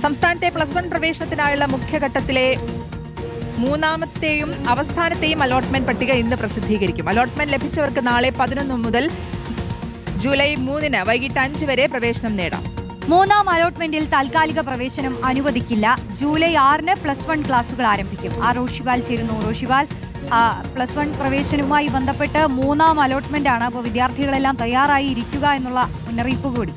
സംസ്ഥാനത്തെ +1 പ്രവേശനത്തിനായുള്ള മുഖ്യഘട്ടത്തിലെ മൂന്നാമത്തെയും അവസാനത്തെയും അലോട്ട്മെന്റ് പട്ടിക ഇന്ന് പ്രസിദ്ധീകരിക്കും. അലോട്ട്മെന്റ് ലഭിച്ചവർക്ക് നാളെ 11 മുതൽ ജൂലൈ 3 വൈകിട്ട് 5 വരെ പ്രവേശനം നേടാം. മൂന്നാം അലോട്ട്മെന്റിൽ താൽക്കാലിക പ്രവേശനം അനുവദിക്കില്ല. ജൂലൈ 6 +1 ക്ലാസുകൾ ആരംഭിക്കും. റോഷിവാൽ ചേരുന്നു. റോഷിവാൽ, +1 പ്രവേശനവുമായി ബന്ധപ്പെട്ട് മൂന്നാം അലോട്ട്മെന്റ് ആണ്. അപ്പോൾ വിദ്യാർത്ഥികളെല്ലാം തയ്യാറായി ഇരിക്കുക എന്നുള്ള മുന്നറിയിപ്പ് കൂടി.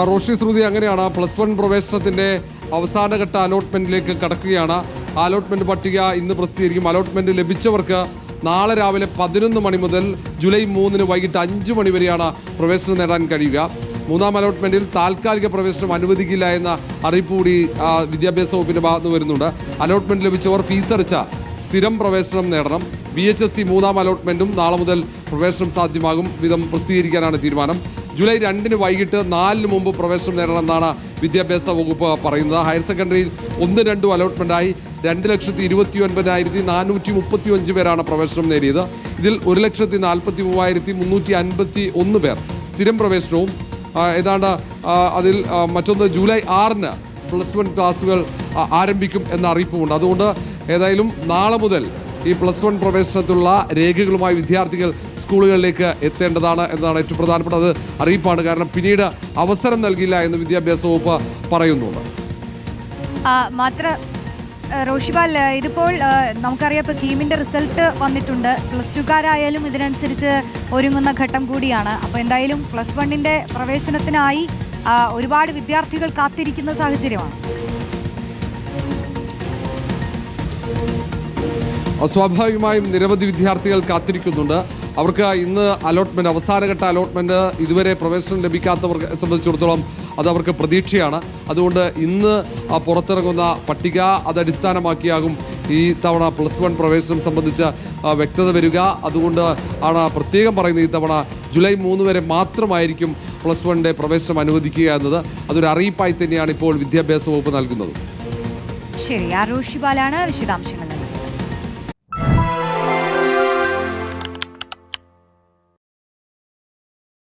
റോഷി ശ്രുതി, അങ്ങനെയാണ് +1 പ്രവേശനത്തിന്റെ അവസാനഘട്ട അലോട്ട്മെന്റിലേക്ക് കടക്കുകയാണ്. അലോട്ട്മെന്റ് പട്ടിക ഇന്ന് പ്രസിദ്ധീകരിക്കും. അലോട്ട്മെന്റ് ലഭിച്ചവർക്ക് നാളെ രാവിലെ 11 മണി മുതൽ ജൂലൈ 3 വൈകിട്ട് 5 മണി വരെയാണ് പ്രവേശനം നേടാൻ കഴിയുക. മൂന്നാം അലോട്ട്മെന്റിൽ താൽക്കാലിക പ്രവേശനം അനുവദിക്കില്ല എന്ന അറിയിപ്പ് കൂടി വിദ്യാഭ്യാസ വകുപ്പിന്റെ ഭാഗത്ത് വരുന്നുണ്ട്. അലോട്ട്മെന്റ് ലഭിച്ചവർ ഫീസടച്ച സ്ഥിരം പ്രവേശനം നേടണം. VHSE മൂന്നാം അലോട്ട്മെന്റും നാളെ മുതൽ പ്രവേശനം സാധ്യമാകും വിധം പ്രസിദ്ധീകരിക്കാനാണ് തീരുമാനം. ജൂലൈ 2 വൈകിട്ട് 4 മുമ്പ് പ്രവേശനം നേടണമെന്നാണ് വിദ്യാഭ്യാസ വകുപ്പ് പറയുന്നത്. ഹയർ സെക്കൻഡറിയിൽ 1-2 അലോട്ട്മെന്റായി 2,29,435 പേരാണ് പ്രവേശനം നേടിയത്. ഇതിൽ 1,43,351 പേർ സ്ഥിരം പ്രവേശനവും ഏതാണ്ട് അതിൽ മറ്റൊന്ന് ജൂലൈ 6 +1 ക്ലാസുകൾ ആരംഭിക്കും എന്ന അറിയിപ്പുമുണ്ട്. അതുകൊണ്ട് ഏതായാലും നാളെ മുതൽ ഈ +1 പ്രവേശനത്തിലുള്ള രേഖകളുമായി വിദ്യാർത്ഥികൾ സ്കൂളുകളിലേക്ക് എത്തേണ്ടതാണ് എന്നതാണ് ഏറ്റവും പ്രധാനപ്പെട്ട അറിയിപ്പാണ്. കാരണം പിന്നീട് അവസരം നൽകില്ല എന്ന് വിദ്യാഭ്യാസ വകുപ്പ് പറയുന്നുണ്ട്. റോഷിവാൽ, ഇതിപ്പോൾ നമുക്കറിയാം, ഇപ്പോൾ കീമിന്റെ റിസൾട്ട് വന്നിട്ടുണ്ട്. +2കാരായാലും ഇതിനനുസരിച്ച് ഒരുങ്ങുന്ന ഘട്ടം കൂടിയാണ്. അപ്പോൾ എന്തായാലും +1ന്റെ പ്രവേശനത്തിനായി ഒരുപാട് വിദ്യാർത്ഥികൾ കാത്തിരിക്കുന്ന സാഹചര്യമാണ്. സ്വാഭാവികമായും നിരവധി വിദ്യാർത്ഥികൾ കാത്തിരിക്കുന്നുണ്ട്. അവർക്ക് ഇന്ന് അലോട്ട്മെന്റ്, അവസാനഘട്ട അലോട്ട്മെന്റ് ഇതുവരെ പ്രവേശനം ലഭിക്കാത്തവർക്ക് സംബന്ധിച്ചിടത്തോളം അത് അവർക്ക് പ്രതീക്ഷയാണ്. അതുകൊണ്ട് ഇന്ന് പുറത്തിറങ്ങുന്ന പട്ടിക അതടിസ്ഥാനമാക്കിയാകും ഈ തവണ +1 പ്രവേശനം സംബന്ധിച്ച വ്യക്തത വരിക. അതുകൊണ്ട് ആണ് പ്രത്യേകം പറയുന്നത് ഈ തവണ ജൂലൈ 3 വരെ മാത്രമായിരിക്കും +1ന്റെ പ്രവേശനം അനുവദിക്കുക എന്നത്. അതൊരു അറിയിപ്പായി തന്നെയാണ് ഇപ്പോൾ വിദ്യാഭ്യാസ വകുപ്പ് നൽകുന്നത്. ശരി, റോഷിവാലാണ് വിശദാംശങ്ങൾ.